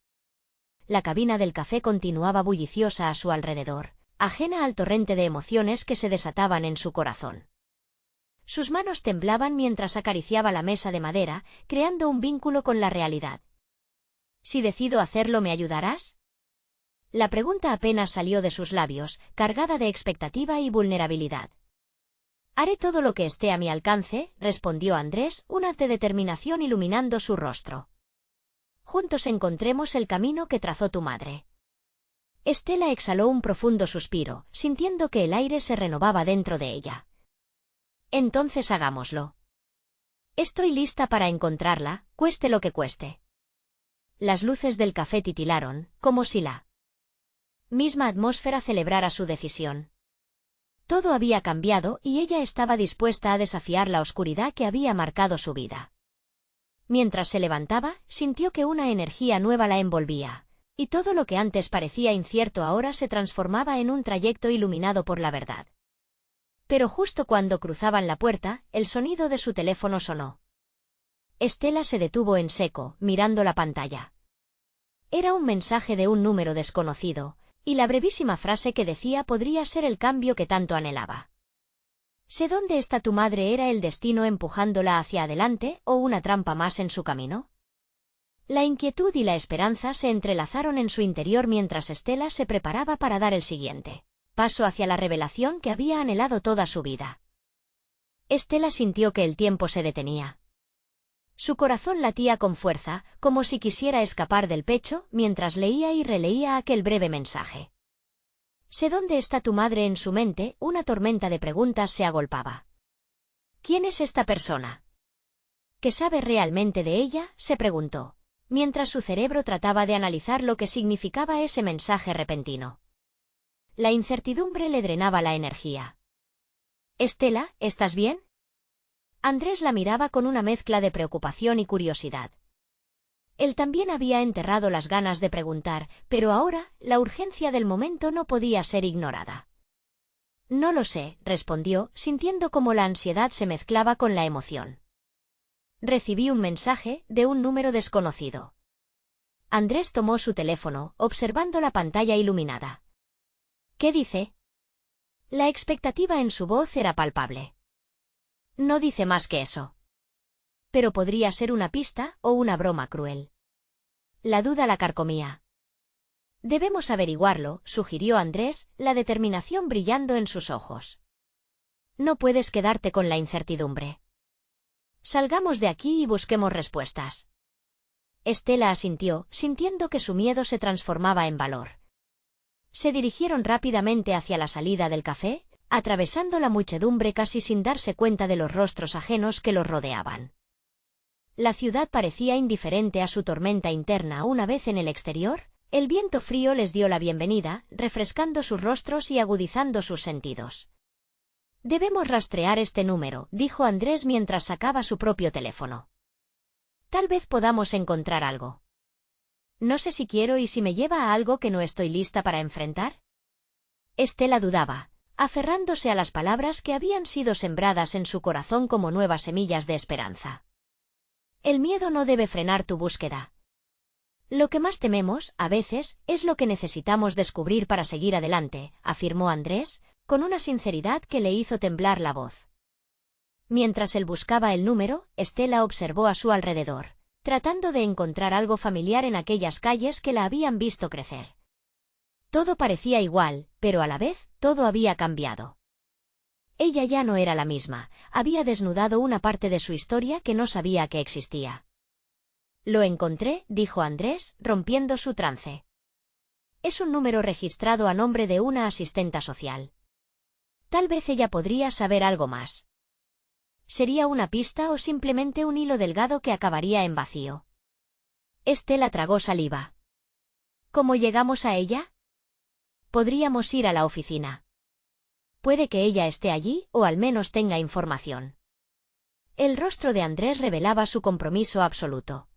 La cabina del café continuaba bulliciosa a su alrededor, ajena al torrente de emociones que se desataban en su corazón. Sus manos temblaban mientras acariciaba la mesa de madera, creando un vínculo con la realidad. «Si decido hacerlo, ¿me ayudarás?». La pregunta apenas salió de sus labios, cargada de expectativa y vulnerabilidad. «Haré todo lo que esté a mi alcance», respondió Andrés, un haz de determinación iluminando su rostro. «Juntos encontremos el camino que trazó tu madre». Estela exhaló un profundo suspiro, sintiendo que el aire se renovaba dentro de ella. «Entonces hagámoslo. Estoy lista para encontrarla, cueste lo que cueste». Las luces del café titilaron, como si la misma atmósfera celebrara su decisión. Todo había cambiado y ella estaba dispuesta a desafiar la oscuridad que había marcado su vida. Mientras se levantaba, sintió que una energía nueva la envolvía, y todo lo que antes parecía incierto ahora se transformaba en un trayecto iluminado por la verdad. Pero justo cuando cruzaban la puerta, el sonido de su teléfono sonó. Estela se detuvo en seco, mirando la pantalla. Era un mensaje de un número desconocido, y la brevísima frase que decía podría ser el cambio que tanto anhelaba. «¿Sé dónde está tu madre?» ¿Era el destino empujándola hacia adelante o una trampa más en su camino? La inquietud y la esperanza se entrelazaron en su interior mientras Estela se preparaba para dar el siguiente paso hacia la revelación que había anhelado toda su vida. Estela sintió que el tiempo se detenía. Su corazón latía con fuerza, como si quisiera escapar del pecho, mientras leía y releía aquel breve mensaje. «¿Sé dónde está tu madre?» En su mente, una tormenta de preguntas se agolpaba. «¿Quién es esta persona? ¿Qué sabe realmente de ella?», se preguntó, mientras su cerebro trataba de analizar lo que significaba ese mensaje repentino. La incertidumbre le drenaba la energía. «Estela, ¿estás bien?». Andrés la miraba con una mezcla de preocupación y curiosidad. Él también había enterrado las ganas de preguntar, pero ahora, la urgencia del momento no podía ser ignorada. «No lo sé», respondió, sintiendo cómo la ansiedad se mezclaba con la emoción. Recibí un mensaje, de un número desconocido. Andrés tomó su teléfono, observando la pantalla iluminada. «¿Qué dice?». La expectativa en su voz era palpable. «No dice más que eso». Pero podría ser una pista o una broma cruel. La duda la carcomía. «Debemos averiguarlo», sugirió Andrés, la determinación brillando en sus ojos. «No puedes quedarte con la incertidumbre. Salgamos de aquí y busquemos respuestas». Estela asintió, sintiendo que su miedo se transformaba en valor. Se dirigieron rápidamente hacia la salida del café, atravesando la muchedumbre casi sin darse cuenta de los rostros ajenos que los rodeaban. La ciudad parecía indiferente a su tormenta interna. Una vez en el exterior, el viento frío les dio la bienvenida, refrescando sus rostros y agudizando sus sentidos. «Debemos rastrear este número», dijo Andrés mientras sacaba su propio teléfono. «Tal vez podamos encontrar algo». «No sé si quiero y si me lleva a algo que no estoy lista para enfrentar». Estela dudaba. aferrándose a las palabras que habían sido sembradas en su corazón como nuevas semillas de esperanza. El miedo no debe frenar tu búsqueda. Lo que más tememos, a veces, es lo que necesitamos descubrir para seguir adelante, afirmó Andrés, con una sinceridad que le hizo temblar la voz. Mientras él buscaba el número, Estela observó a su alrededor, tratando de encontrar algo familiar en aquellas calles que la habían visto crecer. Todo parecía igual, pero a la vez, todo había cambiado. Ella ya no era la misma, había desnudado una parte de su historia que no sabía que existía. Lo encontré, dijo Andrés, rompiendo su trance. Es un número registrado a nombre de una asistenta social. Tal vez ella podría saber algo más. ¿Sería una pista o simplemente un hilo delgado que acabaría en vacío? Estela tragó saliva. ¿Cómo llegamos a ella? Podríamos ir a la oficina. Puede que ella esté allí o al menos tenga información. El rostro de Andrés revelaba su compromiso absoluto.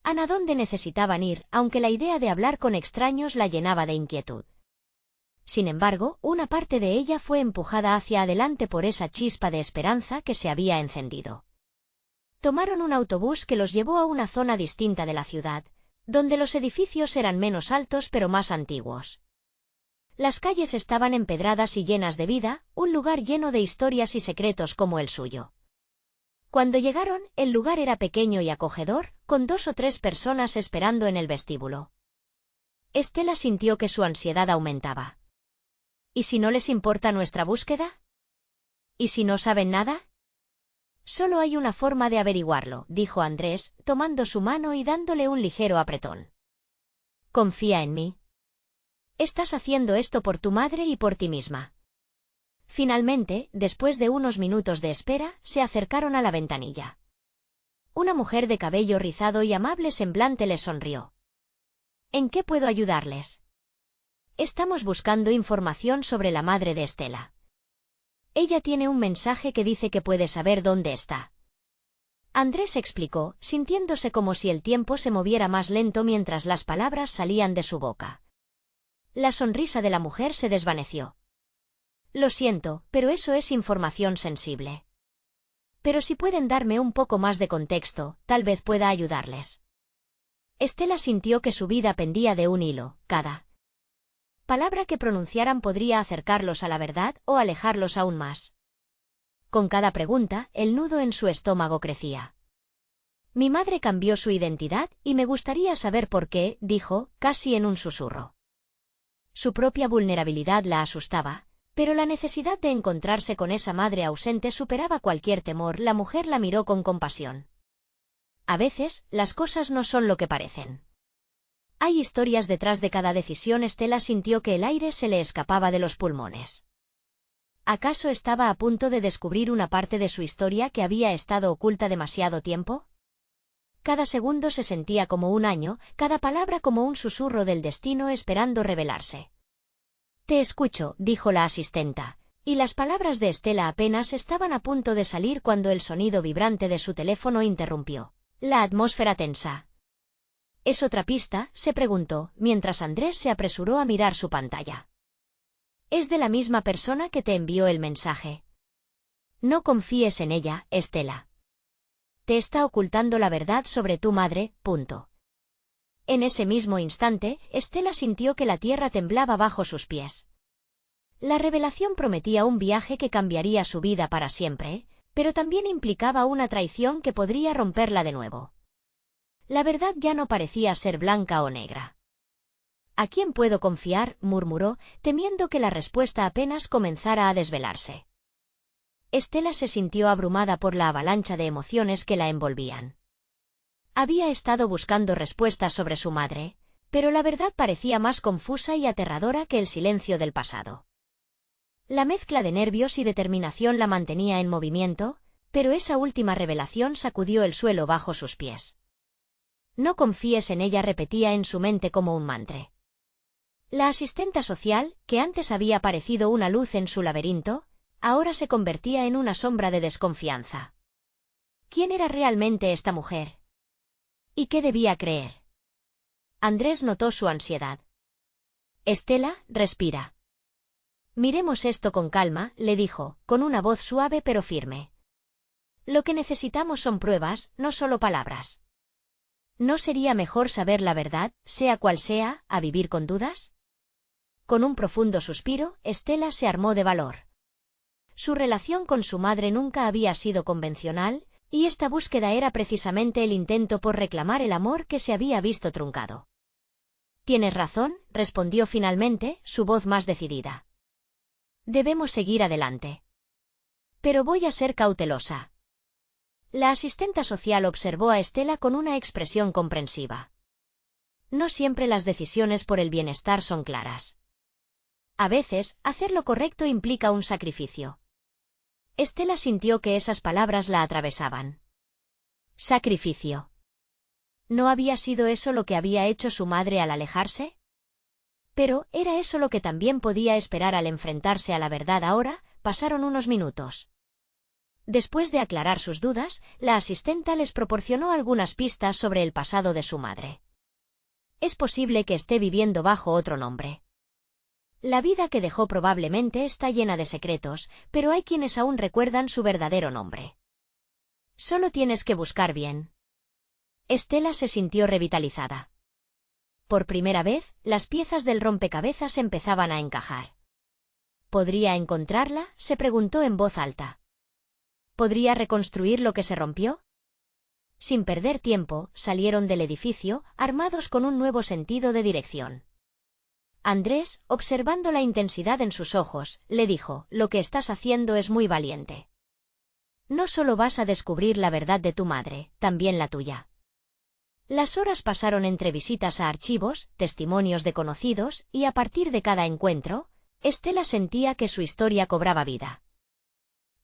¿A dónde necesitaban ir, aunque la idea de hablar con extraños la llenaba de inquietud? Sin embargo, una parte de ella fue empujada hacia adelante por esa chispa de esperanza que se había encendido. Tomaron un autobús que los llevó a una zona distinta de la ciudad, donde los edificios eran menos altos pero más antiguos. Las calles estaban empedradas y llenas de vida, un lugar lleno de historias y secretos como el suyo. Cuando llegaron, el lugar era pequeño y acogedor, con 2 o 3 personas esperando en el vestíbulo. Estela sintió que su ansiedad aumentaba. ¿Y si no les importa nuestra búsqueda? ¿Y si no saben nada? Solo hay una forma de averiguarlo, dijo Andrés, tomando su mano y dándole un ligero apretón. Confía en mí. Estás haciendo esto por tu madre y por ti misma. Finalmente, después de unos minutos de espera, se acercaron a la ventanilla. Una mujer de cabello rizado y amable semblante les sonrió. ¿En qué puedo ayudarles? Estamos buscando información sobre la madre de Estela. Ella tiene un mensaje que dice que puede saber dónde está. Andrés explicó, sintiéndose como si el tiempo se moviera más lento mientras las palabras salían de su boca. La sonrisa de la mujer se desvaneció. Lo siento, pero eso es información sensible. Pero si pueden darme un poco más de contexto, tal vez pueda ayudarles. Estela sintió que su vida pendía de un hilo, cada palabra que pronunciaran podría acercarlos a la verdad o alejarlos aún más. Con cada pregunta, el nudo en su estómago crecía. Mi madre cambió su identidad y me gustaría saber por qué, dijo, casi en un susurro. Su propia vulnerabilidad la asustaba, pero la necesidad de encontrarse con esa madre ausente superaba cualquier temor. La mujer la miró con compasión. A veces, las cosas no son lo que parecen. Hay historias detrás de cada decisión. Estela sintió que el aire se le escapaba de los pulmones. ¿Acaso estaba a punto de descubrir una parte de su historia que había estado oculta demasiado tiempo? Cada segundo se sentía como un año, cada palabra como un susurro del destino esperando revelarse. Te escucho, dijo la asistenta, y las palabras de Estela apenas estaban a punto de salir cuando el sonido vibrante de su teléfono interrumpió la atmósfera tensa. ¿Es otra pista?, se preguntó, mientras Andrés se apresuró a mirar su pantalla. Es de la misma persona que te envió el mensaje. No confíes en ella, Estela. Te está ocultando la verdad sobre tu madre, punto. En ese mismo instante, Estela sintió que la tierra temblaba bajo sus pies. La revelación prometía un viaje que cambiaría su vida para siempre, pero también implicaba una traición que podría romperla de nuevo. La verdad ya no parecía ser blanca o negra. ¿A quién puedo confiar?, murmuró, temiendo que la respuesta apenas comenzara a desvelarse. Estela se sintió abrumada por la avalancha de emociones que la envolvían. Había estado buscando respuestas sobre su madre, pero la verdad parecía más confusa y aterradora que el silencio del pasado. La mezcla de nervios y determinación la mantenía en movimiento, pero esa última revelación sacudió el suelo bajo sus pies. No confíes en ella, repetía en su mente como un mantra. La asistenta social, que antes había parecido una luz en su laberinto, ahora se convertía en una sombra de desconfianza. ¿Quién era realmente esta mujer? ¿Y qué debía creer? Andrés notó su ansiedad. Estela, respira. Miremos esto con calma, le dijo, con una voz suave pero firme. Lo que necesitamos son pruebas, no solo palabras. ¿No sería mejor saber la verdad, sea cual sea, a vivir con dudas? Con un profundo suspiro, Estela se armó de valor. Su relación con su madre nunca había sido convencional, y esta búsqueda era precisamente el intento por reclamar el amor que se había visto truncado. Tienes razón, respondió finalmente, su voz más decidida. Debemos seguir adelante. Pero voy a ser cautelosa. La asistenta social observó a Estela con una expresión comprensiva. No siempre las decisiones por el bienestar son claras. A veces, hacer lo correcto implica un sacrificio. Estela sintió que esas palabras la atravesaban. Sacrificio. ¿No había sido eso lo que había hecho su madre al alejarse? Pero, ¿era eso lo que también podía esperar al enfrentarse a la verdad ahora? Pasaron unos minutos. Después de aclarar sus dudas, la asistenta les proporcionó algunas pistas sobre el pasado de su madre. Es posible que esté viviendo bajo otro nombre. La vida que dejó probablemente está llena de secretos, pero hay quienes aún recuerdan su verdadero nombre. Solo tienes que buscar bien. Estela se sintió revitalizada. Por primera vez, las piezas del rompecabezas empezaban a encajar. ¿Podría encontrarla?, se preguntó en voz alta. ¿Podría reconstruir lo que se rompió? Sin perder tiempo, salieron del edificio, armados con un nuevo sentido de dirección. Andrés, observando la intensidad en sus ojos, le dijo, lo que estás haciendo es muy valiente. No solo vas a descubrir la verdad de tu madre, también la tuya. Las horas pasaron entre visitas a archivos, testimonios de conocidos, y a partir de cada encuentro, Estela sentía que su historia cobraba vida.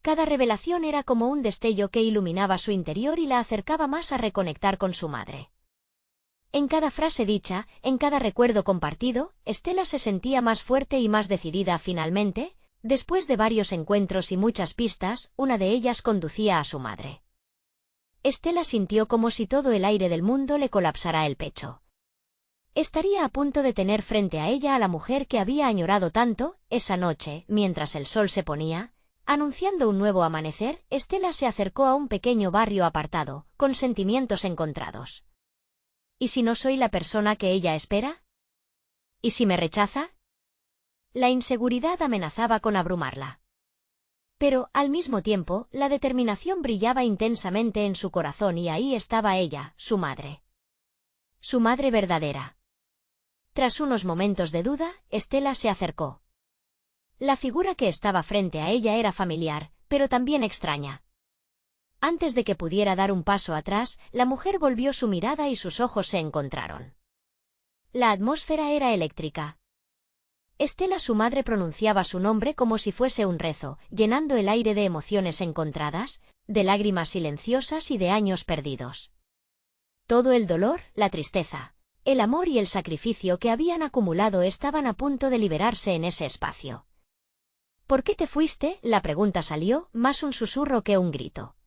Cada revelación era como un destello que iluminaba su interior y la acercaba más a reconectar con su madre. En cada frase dicha, en cada recuerdo compartido, Estela se sentía más fuerte y más decidida finalmente, después de varios encuentros y muchas pistas, una de ellas conducía a su madre. Estela sintió como si todo el aire del mundo le colapsara el pecho. Estaría a punto de tener frente a ella a la mujer que había añorado tanto. Esa noche, mientras el sol se ponía, anunciando un nuevo amanecer, Estela se acercó a un pequeño barrio apartado, con sentimientos encontrados. ¿Y si no soy la persona que ella espera? ¿Y si me rechaza? La inseguridad amenazaba con abrumarla. Pero, al mismo tiempo, la determinación brillaba intensamente en su corazón y ahí estaba ella, su madre. Su madre verdadera. Tras unos momentos de duda, Estela se acercó. La figura que estaba frente a ella era familiar, pero también extraña. Antes de que pudiera dar un paso atrás, la mujer volvió su mirada y sus ojos se encontraron. La atmósfera era eléctrica. Estela, su madre, pronunciaba su nombre como si fuese un rezo, llenando el aire de emociones encontradas, de lágrimas silenciosas y de años perdidos. Todo el dolor, la tristeza, el amor y el sacrificio que habían acumulado estaban a punto de liberarse en ese espacio. ¿Por qué te fuiste?, la pregunta salió, más un susurro que un grito.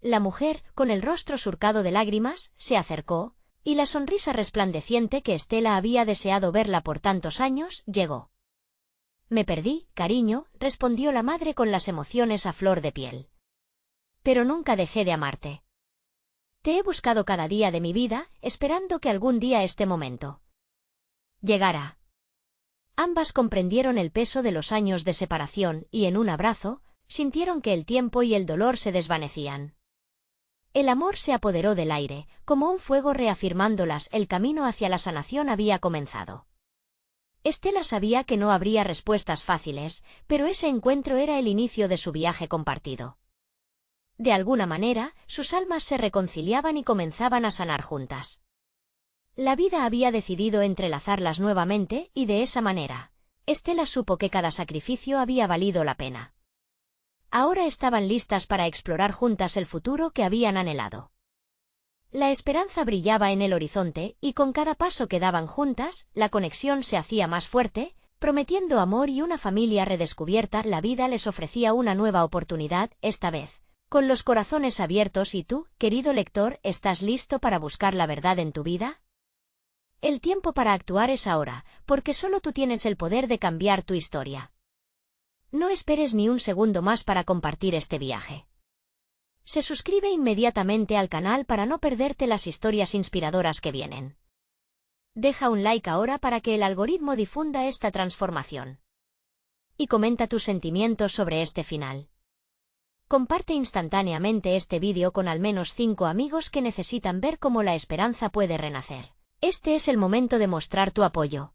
La mujer, con el rostro surcado de lágrimas, se acercó, y la sonrisa resplandeciente que Estela había deseado verla por tantos años, llegó. Me perdí, cariño, respondió la madre con las emociones a flor de piel. Pero nunca dejé de amarte. Te he buscado cada día de mi vida, esperando que algún día este momento llegara. Ambas comprendieron el peso de los años de separación y en un abrazo, sintieron que el tiempo y el dolor se desvanecían. El amor se apoderó del aire, como un fuego reafirmándolas, el camino hacia la sanación había comenzado. Estela sabía que no habría respuestas fáciles, pero ese encuentro era el inicio de su viaje compartido. De alguna manera, sus almas se reconciliaban y comenzaban a sanar juntas. La vida había decidido entrelazarlas nuevamente, y de esa manera, Estela supo que cada sacrificio había valido la pena. Ahora estaban listas para explorar juntas el futuro que habían anhelado. La esperanza brillaba en el horizonte, y con cada paso que daban juntas, la conexión se hacía más fuerte, prometiendo amor y una familia redescubierta. La vida les ofrecía una nueva oportunidad, esta vez, con los corazones abiertos. ¿Y tú, querido lector, estás listo para buscar la verdad en tu vida? El tiempo para actuar es ahora, porque solo tú tienes el poder de cambiar tu historia. No esperes ni un segundo más para compartir este viaje. Se suscribe inmediatamente al canal para no perderte las historias inspiradoras que vienen. Deja un like ahora para que el algoritmo difunda esta transformación. Y comenta tus sentimientos sobre este final. Comparte instantáneamente este vídeo con al menos 5 amigos que necesitan ver cómo la esperanza puede renacer. Este es el momento de mostrar tu apoyo.